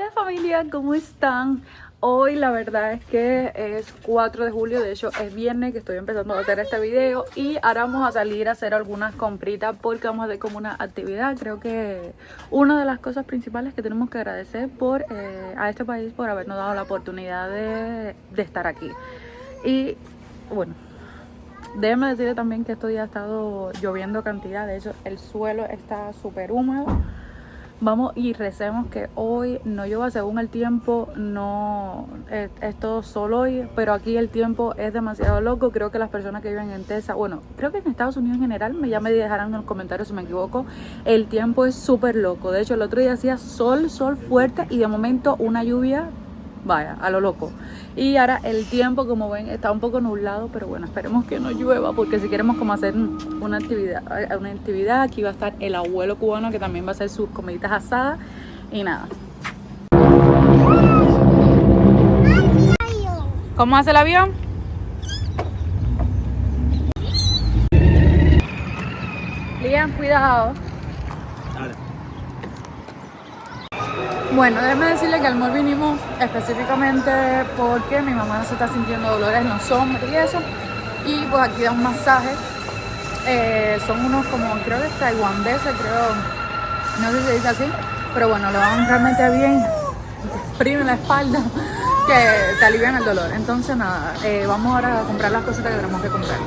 Hola familia, ¿cómo están? Hoy la verdad es que es 4 de julio, de hecho es viernes que estoy empezando a hacer este video y ahora vamos a salir a hacer algunas compritas porque vamos a hacer como una actividad. Creo que una de las cosas principales que tenemos que agradecer a este país por habernos dado la oportunidad de estar aquí. Y bueno, déjenme decirles también que estos días ha estado lloviendo cantidad, de hecho el suelo está súper húmedo. Vamos y recemos que hoy no llueva según el tiempo, no es todo sol hoy, pero aquí el tiempo es demasiado loco. Creo que las personas que viven en Texas, bueno, creo que en Estados Unidos en general, ya me dejarán en los comentarios si me equivoco, el tiempo es súper loco. De hecho el otro día hacía sol fuerte y de momento una lluvia, vaya, a lo loco. Y ahora el tiempo, como ven, está un poco nublado, pero bueno, esperemos que no llueva porque si queremos como hacer una actividad, aquí va a estar el abuelo cubano que también va a hacer sus comiditas asadas y nada. ¿Cómo hace el avión? Liam, cuidado. Dale. Bueno, déjame decirle que al mall vinimos específicamente porque mi mamá se está sintiendo dolores en los hombros y eso. Y pues aquí dan masajes. Son unos como, creo que taiwaneses, no sé si se dice así. Pero bueno, lo van realmente bien. Te exprimen la espalda, que te alivian el dolor. Entonces nada, vamos ahora a comprar las cositas que tenemos que comprar.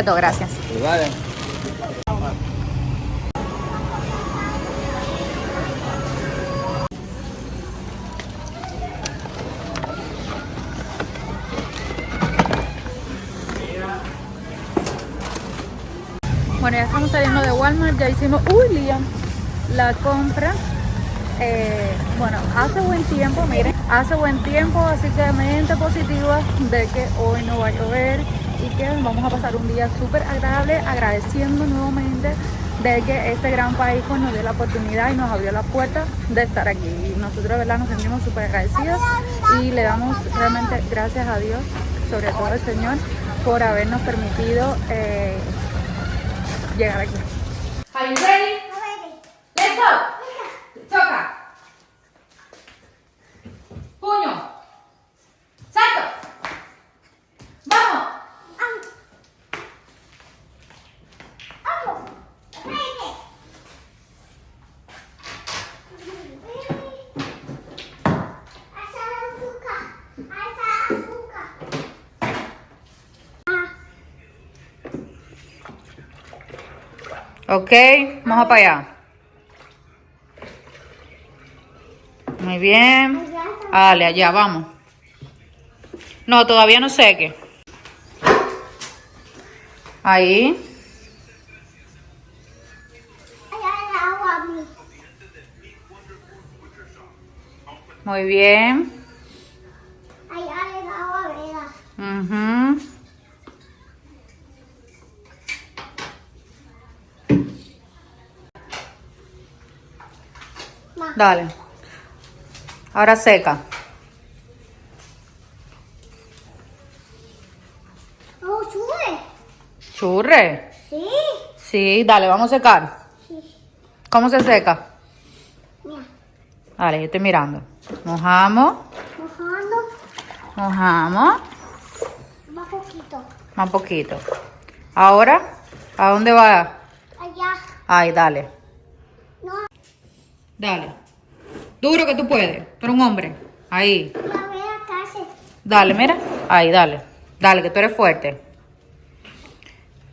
Gracias. Vale. Bueno, ya estamos saliendo de Walmart, ya hicimos, Liam, la compra. Bueno, hace buen tiempo, miren, hace buen tiempo, así que mente positiva de que hoy no va a llover y que vamos a pasar un día súper agradable, agradeciendo nuevamente de que este gran país pues, nos dio la oportunidad y nos abrió la puerta de estar aquí. Y nosotros, de verdad, nos sentimos súper agradecidos y le damos realmente gracias a Dios, sobre todo al Señor, por habernos permitido llegar aquí. Are you ready? Let's go. Toca. Puño. Salto. Vamos. Ok, vamos para allá. Muy bien. Dale, allá, vamos. No, todavía no seque. Ahí. Muy bien. Uh-huh. Dale. Ahora seca. Oh, churre. ¿Churre? Sí. Sí, dale, vamos a secar. Sí. ¿Cómo se seca? Mira. Dale, yo estoy mirando. Mojamos. Mojamos. Más poquito. Más poquito. Ahora, ¿a dónde va? Allá. Ahí, dale. No. Dale. Duro que tú puedes. Tú eres un hombre. Ahí. Ya voy a casa. Dale, mira. Ahí, dale. Dale, que tú eres fuerte.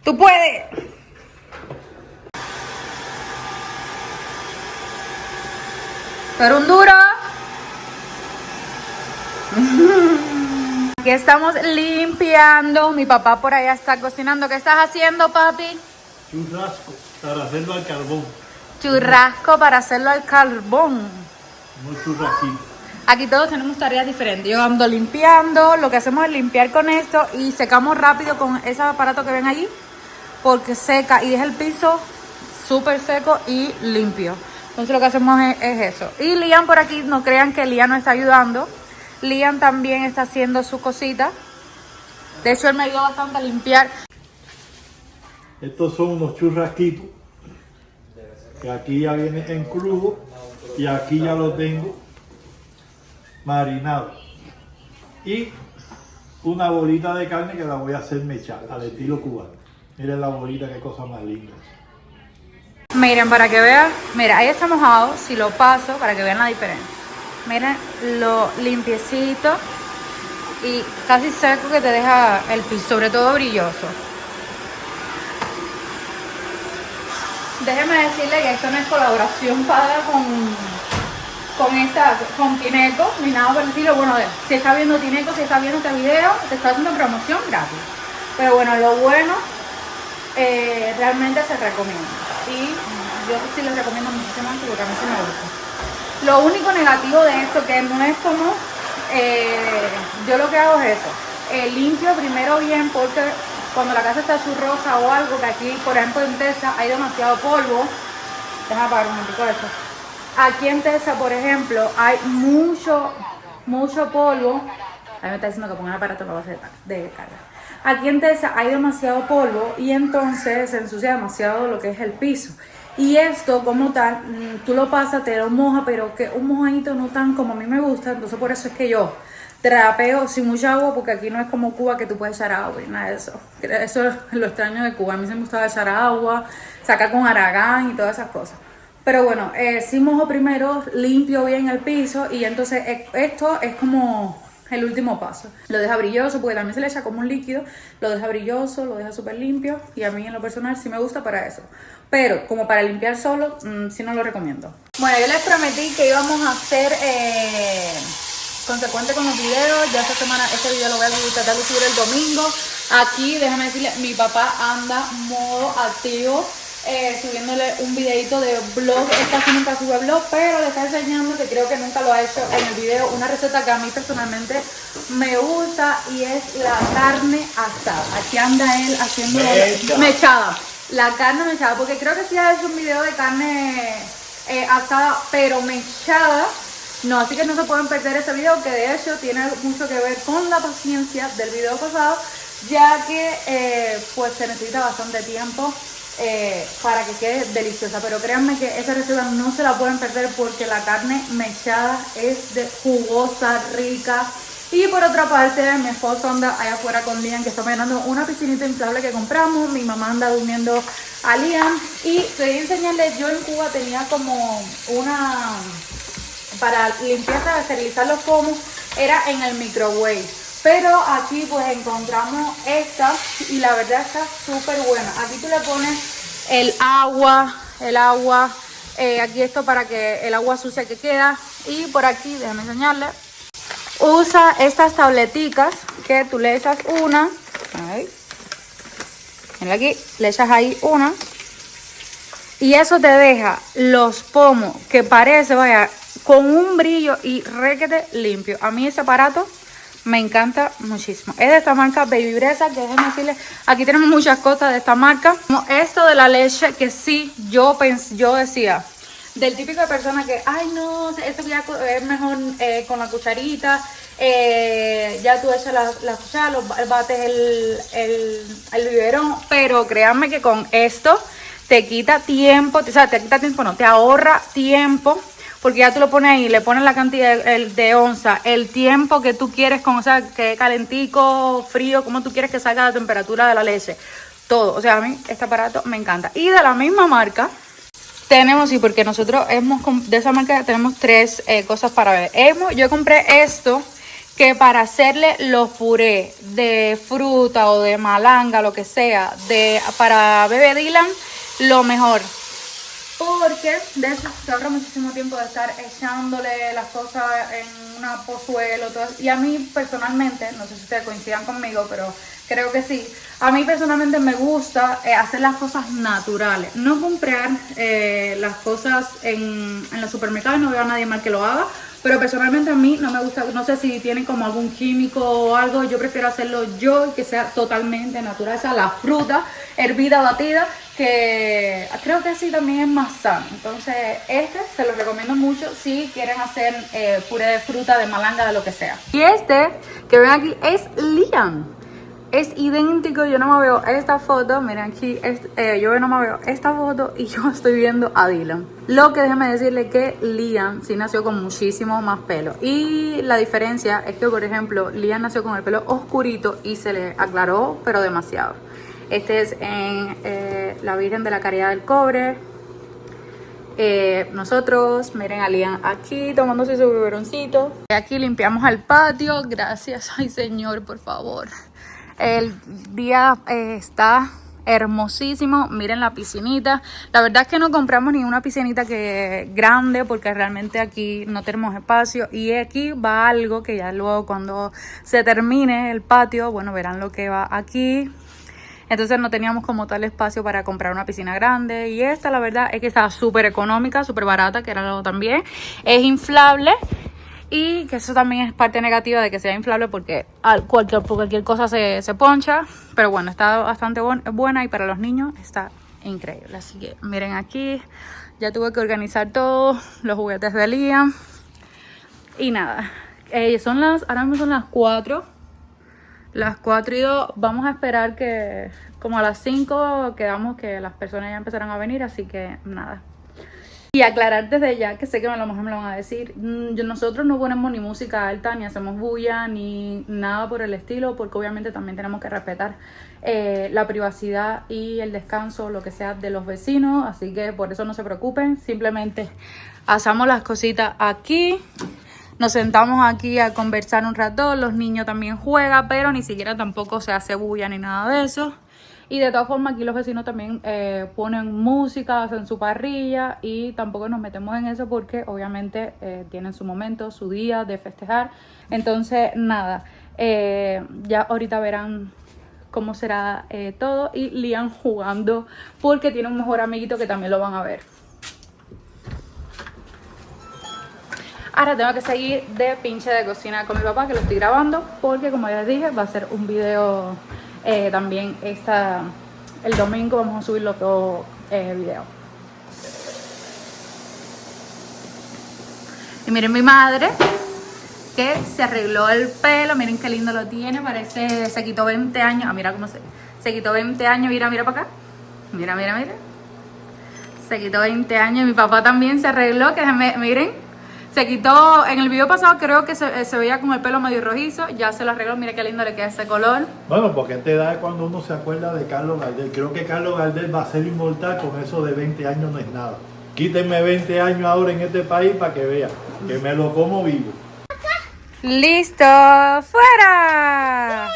¡Tú puedes! Pero un duro. Aquí estamos limpiando. Mi papá por allá está cocinando. ¿Qué estás haciendo, papi? Churrasco para hacerlo al carbón. Churrasco para hacerlo al carbón. No churrasquito. Aquí todos tenemos tareas diferentes. Yo ando limpiando. Lo que hacemos es limpiar con esto y secamos rápido con ese aparato que ven allí, porque seca y deja el piso súper seco y limpio. Entonces lo que hacemos es eso. Y Liam por aquí, no crean que Liam nos está ayudando. Liam también está haciendo su cosita. De hecho, él me ayudó bastante a limpiar. Estos son unos churrasquitos. Que aquí ya viene en crudo. Y aquí ya lo tengo marinado. Y una bolita de carne que la voy a hacer mechar al estilo cubano. Miren la bolita, qué cosa más linda. Miren, para que vean, mira, ahí está mojado, si lo paso, para que vean la diferencia. Miren lo limpiecito y casi seco que te deja el piso, sobre todo brilloso. Déjenme decirle que esto no es colaboración paga con Tineco, ni nada por el estilo. Bueno, si está viendo Tineco, si está viendo este video, te está haciendo promoción gratis. Pero bueno, lo bueno realmente se recomienda. Y yo sí les recomiendo muchísimo porque a mí sí me gusta. Lo único negativo de esto que no es como yo lo que hago es eso. Limpio primero bien porque cuando la casa está churrosa o algo, que aquí por ejemplo en Tesa hay demasiado polvo. Déjame apagar un momentico esto. Aquí en Tesa, por ejemplo, hay mucho polvo. A mí me está diciendo que ponga el aparato para base de carga. Aquí en Tesa hay demasiado polvo y entonces se ensucia demasiado lo que es el piso. Y esto como tal, tú lo pasas, te lo moja, pero que un mojadito no tan como a mí me gusta. Entonces por eso es que yo trapeo sin mucha agua, porque aquí no es como Cuba que tú puedes echar agua y nada de eso. Eso es lo extraño de Cuba. A mí se me gustaba echar agua, sacar con aragán y todas esas cosas. Pero bueno, sí mojo primero, limpio bien el piso y entonces esto es como el último paso. Lo deja brilloso porque también se le echa como un líquido, lo deja brilloso, lo deja súper limpio y a mí en lo personal sí me gusta para eso. Pero como para limpiar solo, sí no lo recomiendo. Bueno, yo les prometí que íbamos a hacer consecuente con los videos. Ya esta semana este video lo voy a tratar de subir el domingo. Aquí, déjame decirle, mi papá anda modo activo. Subiéndole un videito de vlog. Él casi nunca sube vlog, pero le está enseñando, que creo que nunca lo ha hecho en el video, una receta que a mí personalmente me gusta y es la carne asada. Aquí anda él haciendo mechada. La carne mechada, porque creo que sí ha hecho un video de carne asada, pero mechada no, así que no se pueden perder ese video, que de hecho tiene mucho que ver con la paciencia del video pasado, ya que pues se necesita bastante tiempo para que quede deliciosa. Pero créanme que esa receta no se la pueden perder porque la carne mechada es jugosa, rica. Y por otra parte, mi esposo anda allá afuera con Liam, que está mirando una piscinita inflable que compramos. Mi mamá anda durmiendo a Liam. Y quería enseñarles, yo en Cuba tenía como una, para limpieza, esterilizar los pomos, era en el microwave. Pero aquí pues encontramos esta y la verdad está súper buena. Aquí tú le pones el agua, aquí esto para que el agua sucia que queda. Y por aquí, déjame enseñarle, usa estas tableticas que tú le echas una. Ahí. Mira aquí, le echas ahí una. Y eso te deja los pomos que parece, vaya, con un brillo y requete limpio. A mí ese aparato me encanta muchísimo. Es de esta marca Baby Bresa, que déjenme decirles, aquí tenemos muchas cosas de esta marca. Como esto de la leche, que sí, yo decía, del típico de persona que, ay no, eso ya es mejor con la cucharita, ya tú echas la cuchara, bates el biberón, pero créanme que con esto te quita tiempo, o sea, te quita tiempo, no, te ahorra tiempo. Porque ya tú lo pones ahí, le pones la cantidad de onza, el tiempo que tú quieres, o sea, que calentico, frío, como tú quieres que salga la temperatura de la leche. Todo, o sea, a mí este aparato me encanta. Y de la misma marca tenemos, sí, porque nosotros de esa marca tenemos tres cosas para ver. Yo compré esto, que para hacerle los purés de fruta o de malanga, lo que sea, para bebé Dylan, lo mejor. Porque de eso se ahorra muchísimo tiempo de estar echándole las cosas en una pozuelo, todo eso. Y a mí personalmente, no sé si ustedes coincidan conmigo, pero creo que sí. A mí personalmente me gusta hacer las cosas naturales. No comprar las cosas en los supermercados, no veo a nadie mal que lo haga. Pero personalmente a mí no me gusta, no sé si tienen como algún químico o algo. Yo prefiero hacerlo yo y que sea totalmente natural. O sea, la fruta hervida, batida, que creo que así también es más sano. Entonces se los recomiendo mucho si quieren hacer puré de fruta, de malanga, de lo que sea. Y este que ven aquí es Liam. Es idéntico, yo no me veo esta foto, miren aquí, yo no me veo esta foto y yo estoy viendo a Dylan. Lo que déjeme decirle que Liam sí nació con muchísimo más pelo. Y la diferencia es que, por ejemplo, Liam nació con el pelo oscurito y se le aclaró, pero demasiado. Este es en la Virgen de la Caridad del Cobre. Nosotros, miren a Liam aquí tomándose su biberoncito. Aquí limpiamos el patio, gracias, ay señor, por favor. El día está hermosísimo, miren la piscinita. La verdad es que no compramos ni una piscinita que grande porque realmente aquí no tenemos espacio. Y aquí va algo que ya luego cuando se termine el patio, bueno, verán lo que va aquí. Entonces no teníamos como tal espacio para comprar una piscina grande. Y esta la verdad es que está súper económica, súper barata, que era algo también. Es inflable. Y que eso también es parte negativa de que sea inflable porque cualquier cosa se poncha. Pero bueno, está bastante buena y para los niños está increíble. Así que miren aquí, ya tuve que organizar todos los juguetes de Liam. Y nada, ahora mismo son las 4. Las 4:02, vamos a esperar que como a las 5 quedamos que las personas ya empezaron a venir, así que nada. Y aclarar desde ya, que sé que a lo mejor me lo van a decir, nosotros no ponemos ni música alta, ni hacemos bulla, ni nada por el estilo, porque obviamente también tenemos que respetar la privacidad y el descanso, lo que sea, de los vecinos, así que por eso no se preocupen, simplemente hacemos las cositas aquí. Nos sentamos aquí a conversar un rato, los niños también juegan, pero ni siquiera tampoco se hace bulla ni nada de eso. Y de todas formas aquí los vecinos también ponen música, hacen su parrilla y tampoco nos metemos en eso porque obviamente tienen su momento, su día de festejar. Entonces nada, ya ahorita verán cómo será todo y Liam jugando porque tiene un mejor amiguito que también lo van a ver. Ahora tengo que seguir de pinche de cocina con mi papá, que lo estoy grabando, porque como ya les dije, va a ser un video también el domingo, vamos a subir los dos videos. Y miren mi madre, que se arregló el pelo, miren qué lindo lo tiene, parece, se quitó 20 años, ah, mira cómo se quitó 20 años, mira para acá, mira, se quitó 20 años, y mi papá también se arregló, que miren. Se quitó, en el video pasado creo que se veía con el pelo medio rojizo, ya se lo arregló, mire qué lindo le queda ese color. Bueno, porque a esta edad es cuando uno se acuerda de Carlos Gardel. Creo que Carlos Gardel va a ser inmortal, con eso de 20 años no es nada. Quítenme 20 años ahora en este país para que vean, que me lo como vivo. ¡Listo! ¡Fuera!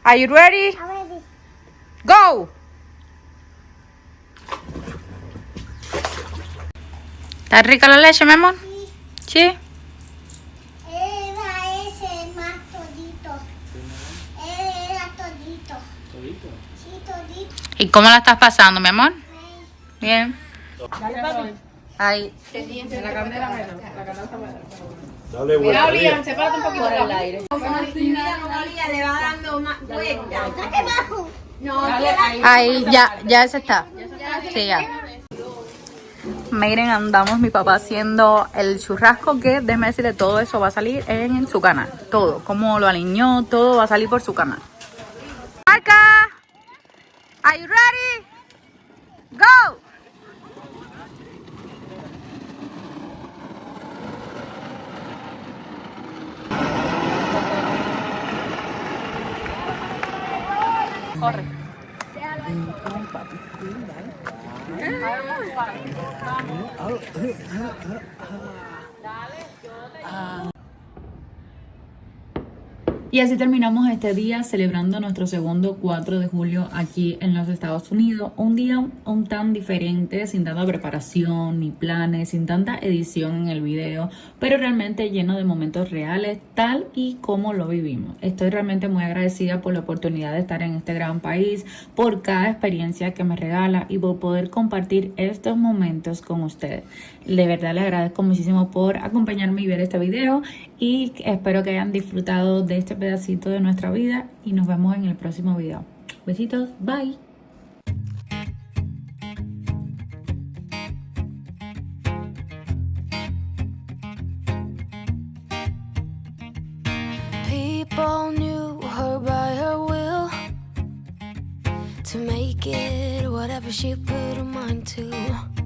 Are you ready? Go! ¿Está rica la leche, mi amor? Sí. Era ese más todito. Era todito. ¿Todito? Sí, todito. ¿Y cómo la estás pasando, mi amor? Bien. Ahí. La candela menos. La candela está menos. Dale vuelta. Mira, Liam, sepárate un poquito por el la aire. Le va dando más vueltas. No, Ahí, ya ese está. Sí, ya. Miren, andamos mi papá haciendo el churrasco, que déjeme decirle, todo eso va a salir en su canal. Todo, como lo alineó, todo va a salir por su canal. Marca, are you ready? Go. Corre. Y así terminamos este día celebrando nuestro segundo 4 de julio aquí en los Estados Unidos. Un día un tan diferente, sin tanta preparación ni planes, sin tanta edición en el video, pero realmente lleno de momentos reales, tal y como lo vivimos. Estoy realmente muy agradecida por la oportunidad de estar en este gran país, por cada experiencia que me regala y por poder compartir estos momentos con ustedes. De verdad les agradezco muchísimo por acompañarme y ver este video, y espero que hayan disfrutado de este pedacito de nuestra vida y nos vemos en el próximo video. Besitos, bye. People knew her by her will. to make it whatever she put her mind to.